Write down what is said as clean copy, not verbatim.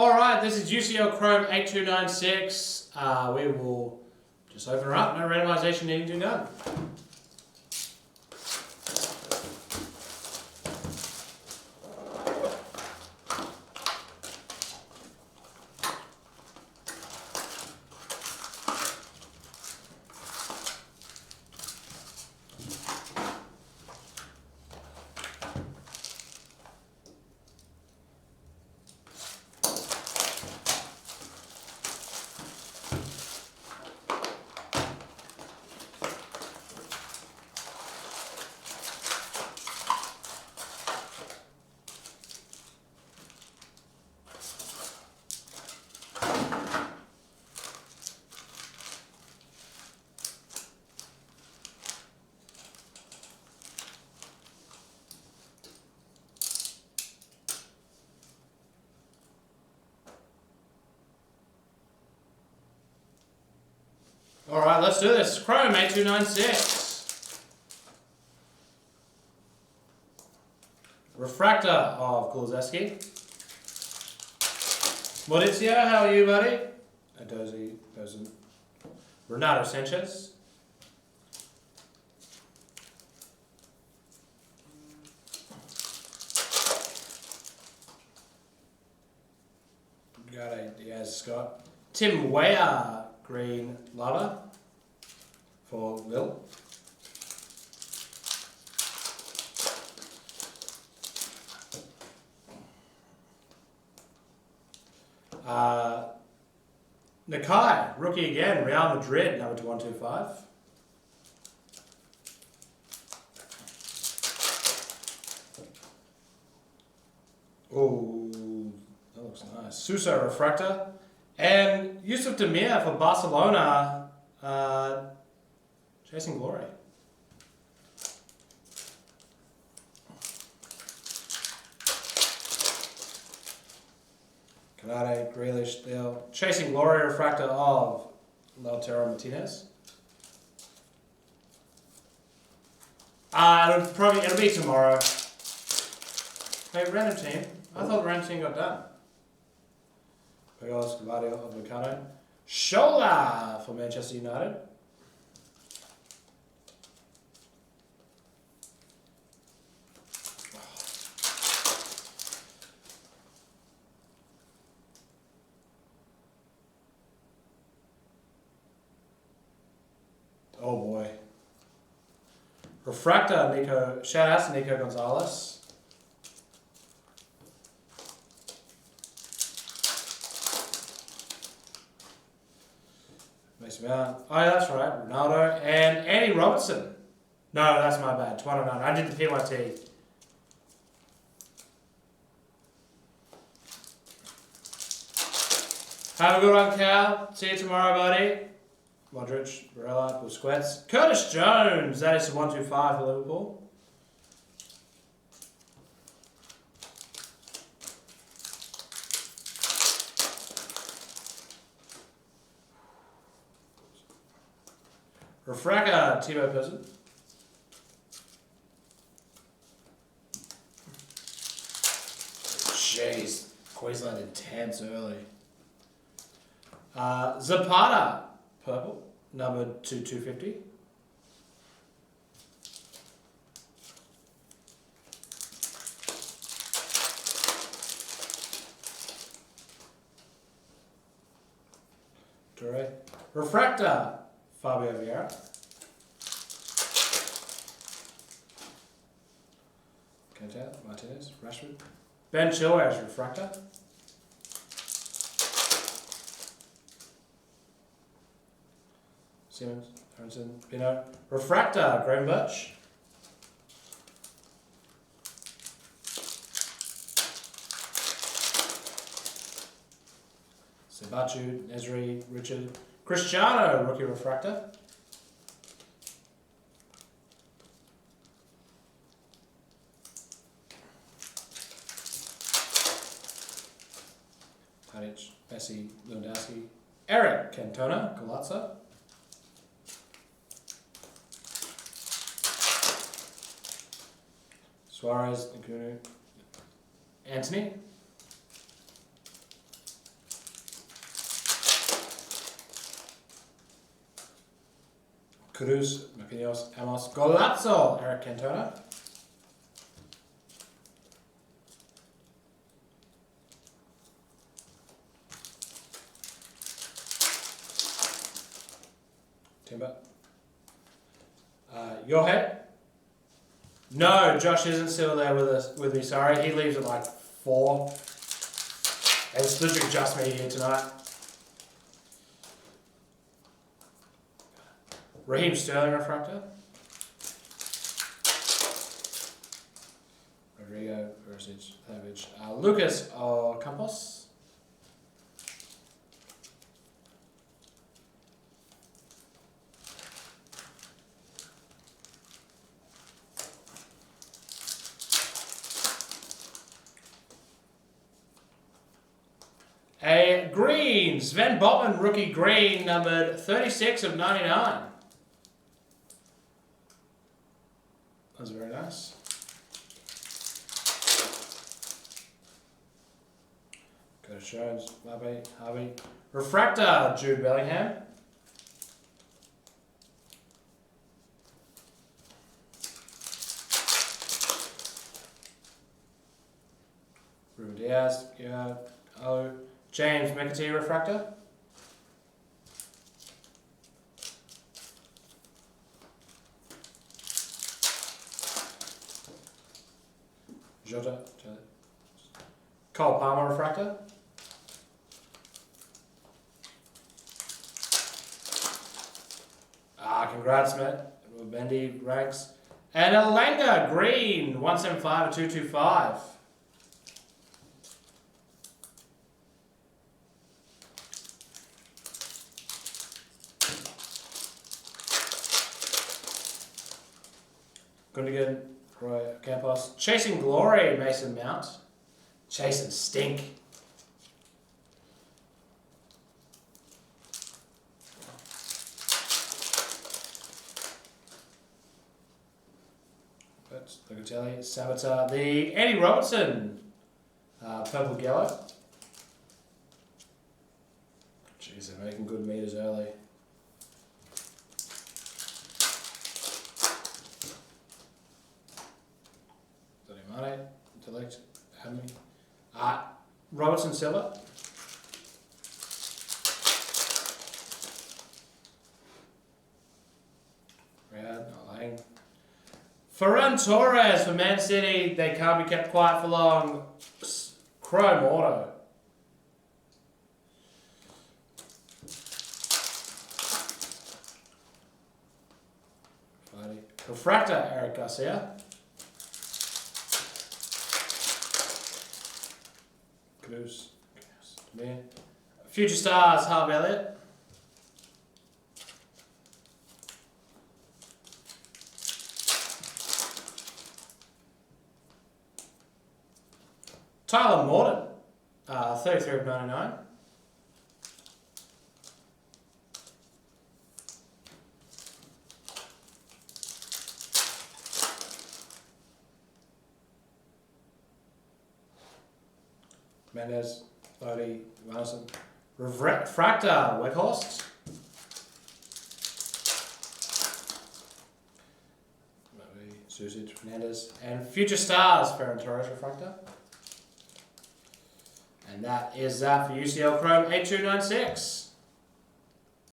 Alright, this is UCL Chrome 8296. We will just open her up, no randomization needing to be done. Alright, let's do this. Chrome 8296. Refractor of Kulizeski. Maurizio, how are you, buddy? Adozi, Renato Sanchez. Got a Diaz Scott. Tim Weah. Green lava for Will. Nakai, rookie again, Real Madrid, number 2125. Oh, that looks nice. Suso refractor. And Yusuf Demir for Barcelona, chasing glory. Canade, Grealish, Dale. Chasing glory refractor of Lautaro Martinez. It'll be tomorrow. Hey, random team. I thought the random team got done. Pagos, Gavadio of Mercado. Shola for Manchester United. Oh boy. Refractor, Nico. Shout out to Nico Gonzalez. Oh yeah, that's right, Ronaldo and Andy Robertson. No, that's my bad. 209. I did the PYT. Have a good one, Cal. See you tomorrow, buddy. Modric, Barella, Busquets, Curtis Jones. That is the 125 for Liverpool. Refractor, Timo Person. Jeez, Queensland intense early. Zapata, purple, number 250. Toure. Refractor, Fabio Vieira. Cantat, Martinez, Rashford. Ben Chilwell's refractor. Simmons, Aronson, Pino. Refractor, Graham Birch. Sebatu, Nesri, Richard. Cristiano, rookie refractor. Tadic, Messi, Lewandowski. Eric Cantona, Galazza. Suarez, Nkunu. Anthony. Cruz, Marquinhos, Amos, Golazzo, Eric Cantona. Timber. Your head? No, Josh isn't still there with me, sorry. He leaves at like 4. It's literally just me here tonight. Raheem Sterling refractor. Rodrigo versus Savage. Lucas Campos. A green, Sven Botman, rookie green, numbered 36 of 99. That was very nice. Curtis Jones, Harvey. Refractor, Jude Bellingham. Ruben Diaz, James McAtee refractor. Jota. Cole Palmer refractor. Congrats, Matt. Bendy ranks. And a Langer green, 175 of 225. Gundogan, Roy Campos. Chasing Glory, Mason Mount. Chasing Stink. Locatelli, Sabater. The Andy Robertson, purple yellow. Jeez, they're making good meters early. Delete. How many? Robertson Silver. Riyad, not Lang. Ferran Torres for Man City. They can't be kept quiet for long. Chrome Auto. Refractor, Eric Garcia. Future Stars, Harvey Elliott. Tyler Morton, 33 of 99. Mendes, Lodi, Wilson. Refractor, Weghorst. Susic, Fernandez. And Future Stars, Ferran Torres Refractor. And that is that for UCL Chrome 8296.